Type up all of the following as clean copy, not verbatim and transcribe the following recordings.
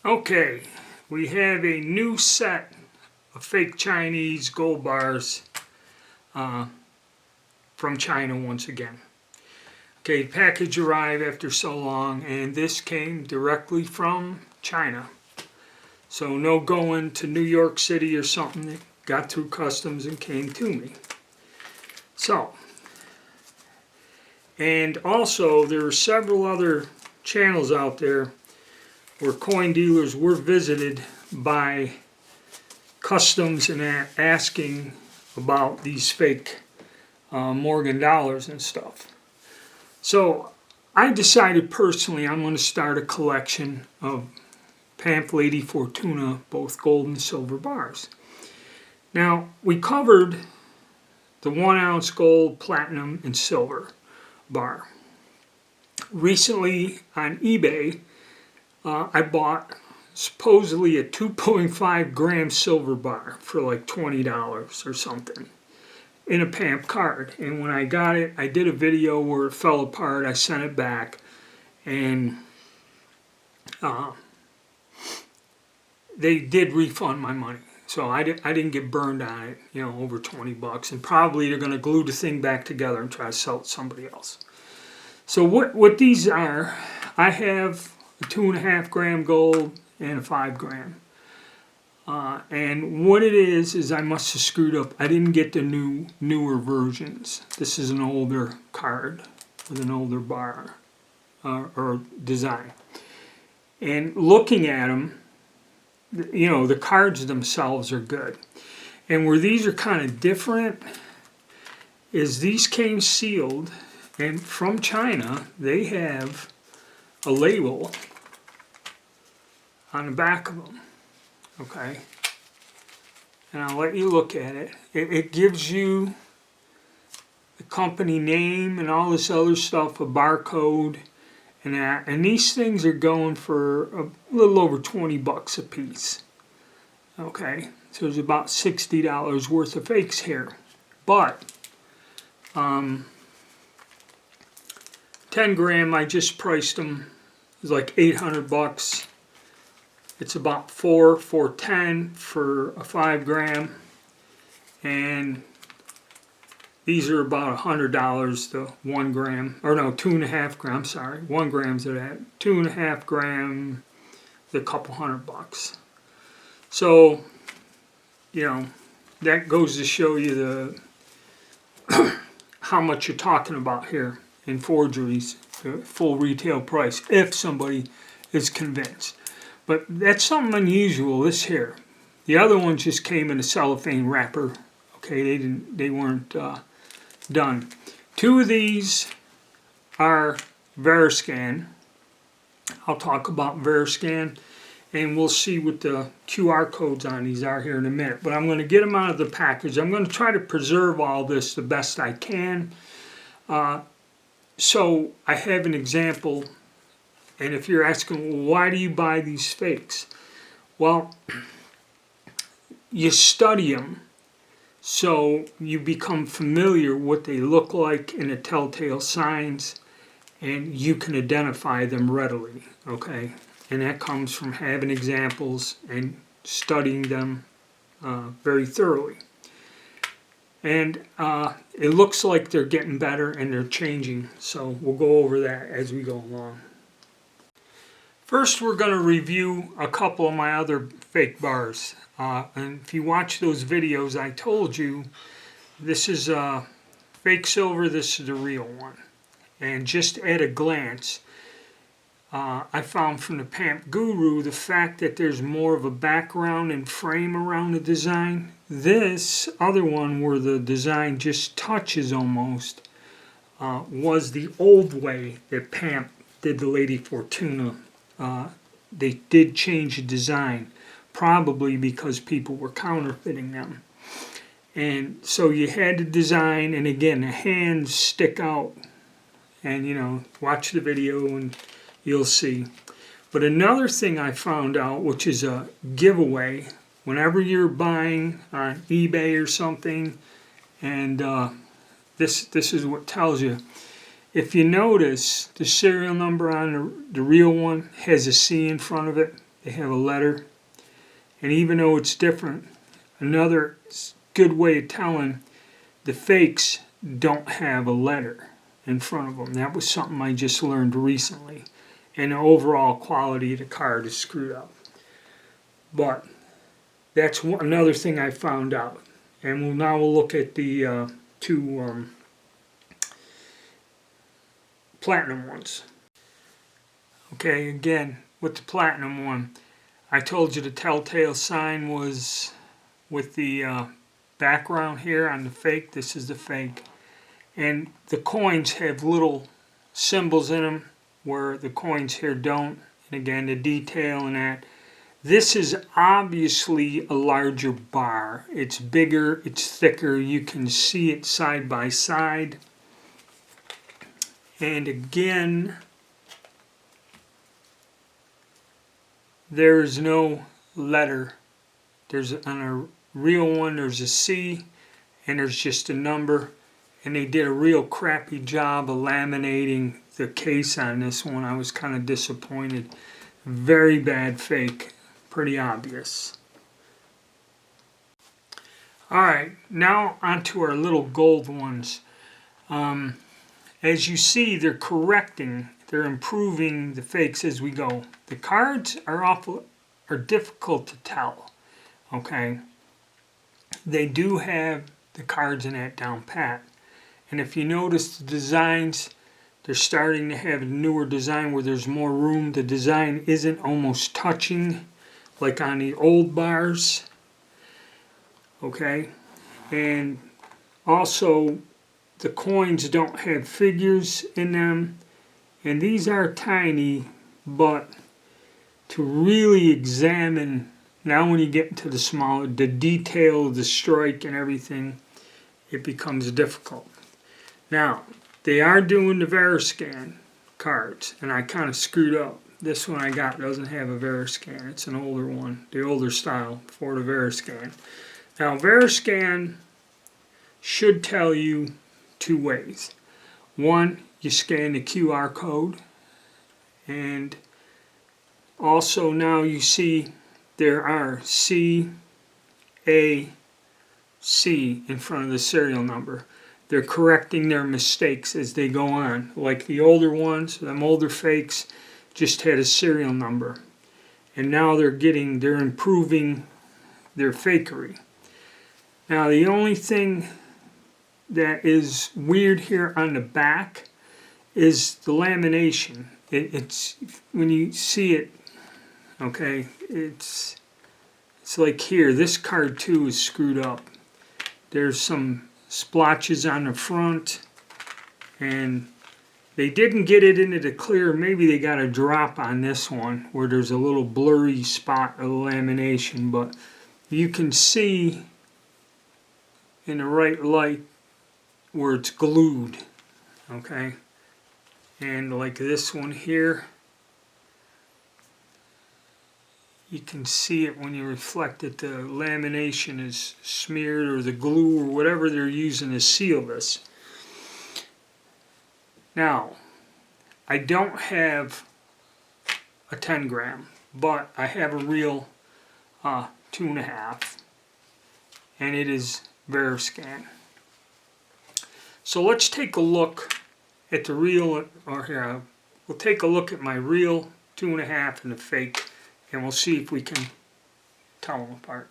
Okay, we have a new set of fake Chinese gold bars from China once again. Okay, package arrived after so long, and this came directly from China. So no going to New York City or something. It got through customs and came to me. So, and also there are several other channels out there where coin dealers were visited by customs and asking about these fake Morgan dollars and stuff. So I decided personally I'm going to start a collection of PAMP Lady Fortuna, both gold and silver bars. Now, we covered the 1 ounce gold, platinum, and silver bar. Recently on eBay, I bought supposedly a 2.5 gram silver bar for like $20 or something in a PAMP card. And when I got it, I did a video where it fell apart. I sent it back, and they did refund my money. So I didn't get burned on it, over $20. And probably they're going to glue the thing back together and try to sell it to somebody else. So what these are, I have a 2.5 gram gold and a 5 gram. And what it is I must have screwed up. I didn't get the newer versions. This is an older card with an older bar or design. And looking at them, the cards themselves are good. And where these are kind of different is these came sealed, and from China they have a label on the back of them. Okay, and I'll let you look at it. It gives you the company name and all this other stuff, a barcode, and that. And these things are going for a little over $20 a piece. Okay, so there's about $60 worth of fakes here. But 10 gram, I just priced them. It's like $800. It's about $410 for a 5 gram, and these are about $100 to 1 gram, or no, 2.5 grams. Sorry, 1 gram's of that. 2.5 gram, a couple $100. So, that goes to show you the how much you're talking about here in forgeries, the full retail price, if somebody is convinced. But that's something unusual, this here. The other ones just came in a cellophane wrapper. Okay, they weren't done. 2 of these are Veriscan. I'll talk about Veriscan, and we'll see what the QR codes on these are here in a minute. But I'm going to get them out of the package. I'm going to try to preserve all this the best I can. So I have an example. And if you're asking, well, why do you buy these fakes? Well, you study them so you become familiar what they look like in the telltale signs, and you can identify them readily, okay? And that comes from having examples and studying them very thoroughly. And it looks like they're getting better and they're changing, so we'll go over that as we go along. First, we're going to review a couple of my other fake bars. And if you watch those videos, I told you this is fake silver, this is the real one. And just at a glance, I found from the PAMP Guru the fact that there's more of a background and frame around the design. This other one, where the design just touches almost, was the old way that PAMP did the Lady Fortuna. They did change the design, probably because people were counterfeiting them. And so you had the design, and again, the hands stick out. And, watch the video and you'll see. But another thing I found out, which is a giveaway, whenever you're buying on eBay or something, and this is what tells you. If you notice, the serial number on the real one has a C in front of it. they have a letter. And even though it's different, another good way of telling, the fakes don't have a letter in front of them. That was something I just learned recently. And the overall quality of the card is screwed up. But that's another thing I found out. And now we'll look at the two platinum ones. Okay, again, with the platinum one, I told you the telltale sign was with the background here on the fake. This is the fake. And the coins have little symbols in them where the coins here don't. And again, the detail in that. This is obviously a larger bar. It's bigger, it's thicker. You can see it side by side. And again, there's no letter. There's on a real one, there's a C, and there's just a number. And they did a real crappy job of laminating the case on this one. I was kind of disappointed. Very bad fake. Pretty obvious. Alright, now onto our little gold ones. As you see, they're correcting, they're improving the fakes as we go. The cards are difficult to tell. Okay? They do have the cards in that down pat. And if you notice the designs, they're starting to have a newer design where there's more room. The design isn't almost touching like on the old bars. Okay? And also, the coins don't have figures in them. And these are tiny, but to really examine, now when you get into the smaller, the detail of the strike and everything, it becomes difficult. Now, they are doing the Veriscan cards, and I kind of screwed up. This one I got doesn't have a Veriscan. It's an older one, the older style for the Veriscan. Now, Veriscan should tell you two ways. One, you scan the QR code, and also now you see there are C, A, C in front of the serial number. They're correcting their mistakes as they go on. Like the older ones, them older fakes just had a serial number. And now they're improving their fakery. Now the only thing that is weird here on the back is the lamination. It's when you see it, okay, it's like here, this card too is screwed up. There's some splotches on the front, and they didn't get it into the clear. Maybe they got a drop on this one where there's a little blurry spot of lamination, but you can see in the right light where it's glued, okay? And like this one here, you can see it when you reflect it. The lamination is smeared, or the glue, or whatever they're using to seal this. Now, I don't have a 10 gram, but I have a real 2.5, and it is Veriscan. So let's take a look at the real, or here, we'll take a look at my real 2.5 and the fake, and we'll see if we can tell them apart.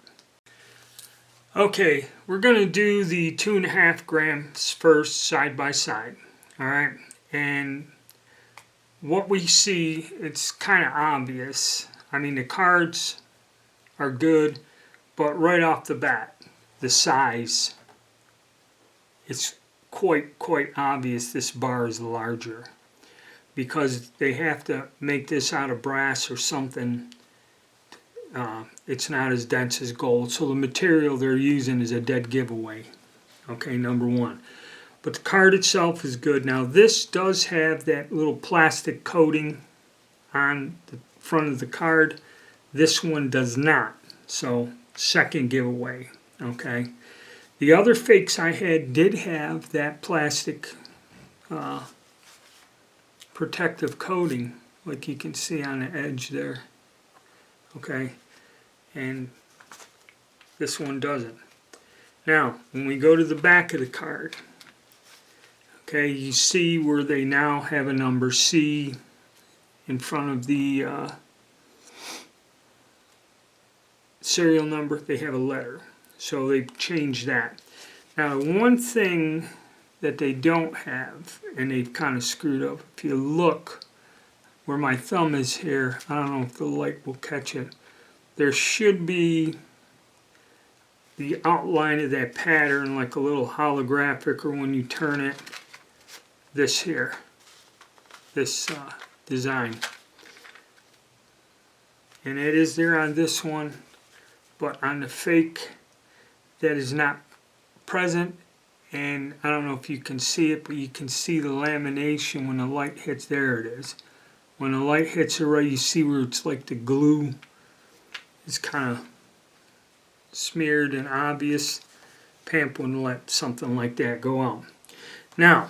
Okay, we're going to do the 2.5 grams first, side by side. Alright, and what we see, it's kind of obvious. I mean, the cards are good, but right off the bat, the size, it's quite obvious this bar is larger, because they have to make this out of brass or something. It's not as dense as gold, so the material they're using is a dead giveaway. Okay, number one. But the card itself is good. Now this does have that little plastic coating on the front of the card. This one does not, so second giveaway. Okay. The other fakes I had did have that plastic protective coating, like you can see on the edge there. okay, and this one doesn't. Now, when we go to the back of the card, okay, you see where they now have a number C in front of the serial number. They have a letter, so they've changed that. Now, one thing that they don't have, and they've kind of screwed up, if you look where my thumb is here, I don't know if the light will catch it, there should be the outline of that pattern, like a little holographic, or when you turn it, this here, this design. And it is there on this one, but on the fake, that is not present. And I don't know if you can see it, but you can see the lamination when the light hits. There it is. When the light hits it right, you see where it's like the glue is kind of smeared and obvious. PAMP wouldn't let something like that go out. Now,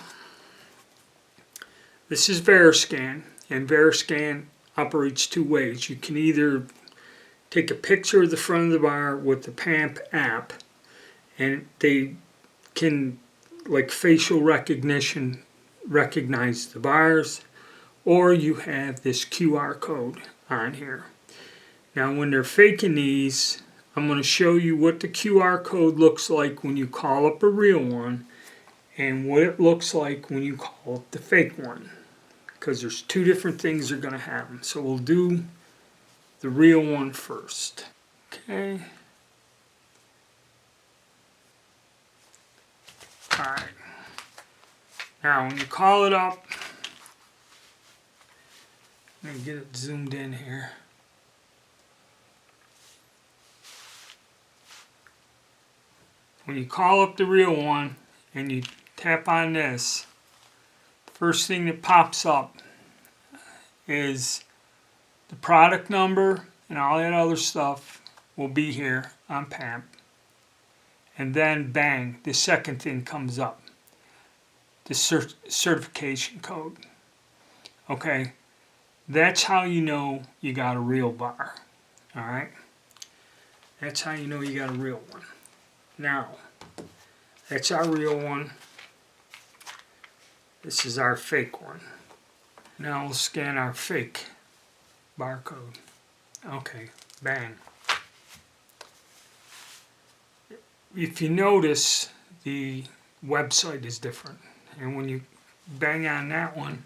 this is Veriscan, and Veriscan operates two ways. You can either take a picture of the front of the bar with the PAMP app, and they can, like facial recognition, recognize the bars, or you have this QR code on here. Now, when they're faking these, I'm going to show you what the QR code looks like when you call up a real one, and what it looks like when you call up the fake one, because there's two different things that are going to happen. So we'll do the real one first. Okay. Alright. Now when you call it up, let me get it zoomed in here. When you call up the real one and you tap on this, the first thing that pops up is the product number, and all that other stuff will be here on PAMP. And then bang, the second thing comes up, the certification code. Okay, that's how you know you got a real bar. Alright, that's how you know you got a real one. Now, that's our real one. This is our fake one. Now we'll scan our fake barcode. Okay, bang. If you notice, the website is different. And when you bang on that one,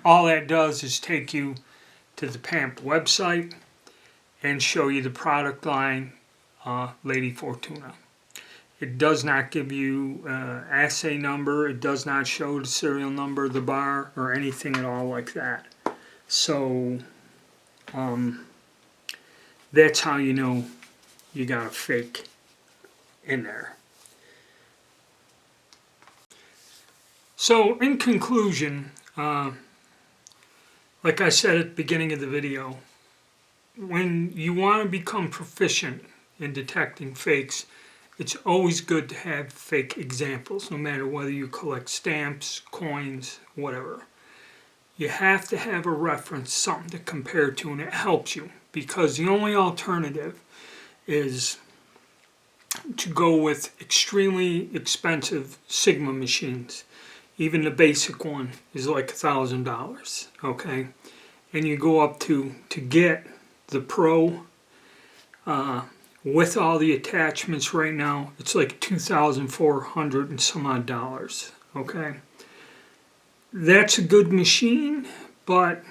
all that does is take you to the PAMP website and show you the product line, Lady Fortuna. It does not give you assay number. It does not show the serial number of the bar or anything at all like that. So that's how you know you got a fake in there. So in conclusion, like I said at the beginning of the video, when you want to become proficient in detecting fakes, it's always good to have fake examples, no matter whether you collect stamps, coins, whatever. You have to have a reference, something to compare to, and it helps you, because the only alternative is to go with extremely expensive Sigma machines. Even the basic one is like $1,000, okay? And you go up to get the Pro, with all the attachments right now, it's like $2,400 and some odd dollars, okay? That's a good machine, but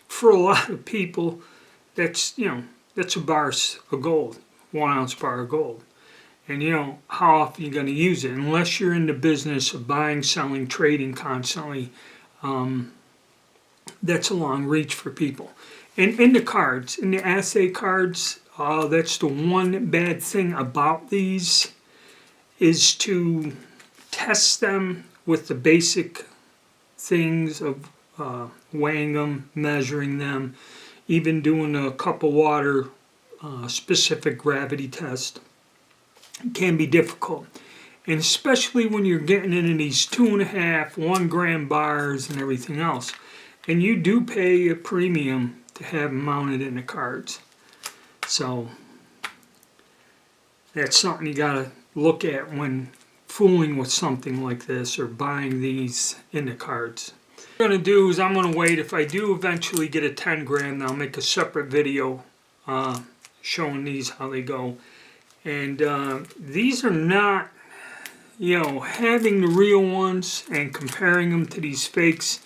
for a lot of people, that's, that's a bar of gold, 1 ounce bar of gold. And how often you're going to use it, unless you're in the business of buying, selling, trading constantly. That's a long reach for people. And in the cards, in the assay cards, that's the one bad thing about these, is to test them with the basic things of weighing them, measuring them, even doing a cup of water specific gravity test. It can be difficult, and especially when you're getting into these 2.5, 1 gram bars and everything else. And you do pay a premium to have them mounted in the cards. So that's something you gotta look at when fooling with something like this or buying these in the cards. What I'm going to do is I'm going to wait. If I do eventually get a 10 gram, I'll make a separate video showing these how they go. And these are not, having the real ones and comparing them to these fakes,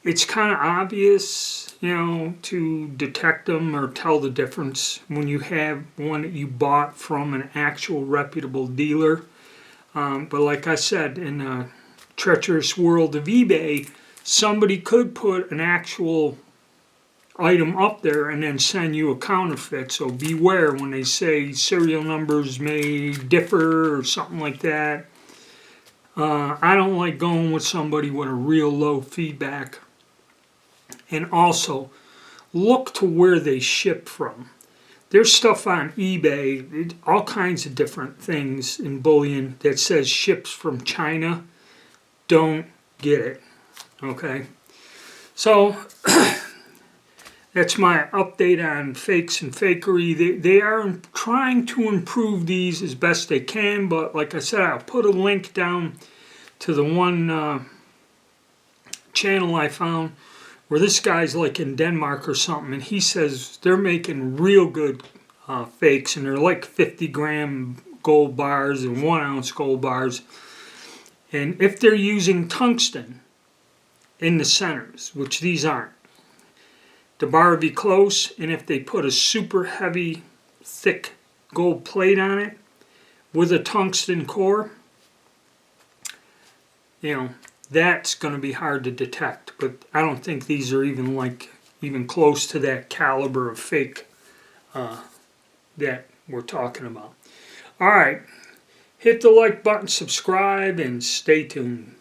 it's kind of obvious, to detect them or tell the difference when you have one that you bought from an actual reputable dealer. But like I said, in the treacherous world of eBay, somebody could put an actual item up there and then send you a counterfeit. So beware when they say serial numbers may differ or something like that. I don't like going with somebody with a real low feedback. And also, look to where they ship from. There's stuff on eBay, all kinds of different things in bullion that says ships from China. Don't get it, okay? So, that's my update on fakes and fakery. They are trying to improve these as best they can, but like I said, I'll put a link down to the one channel I found where this guy's like in Denmark or something, and he says they're making real good fakes, and they're like 50 gram gold bars and 1 ounce gold bars. And if they're using tungsten in the centers, which these aren't, the bar would be close, and if they put a super heavy, thick gold plate on it with a tungsten core, that's going to be hard to detect. But I don't think these are even close to that caliber of fake that we're talking about. All right, hit the like button, subscribe, and stay tuned.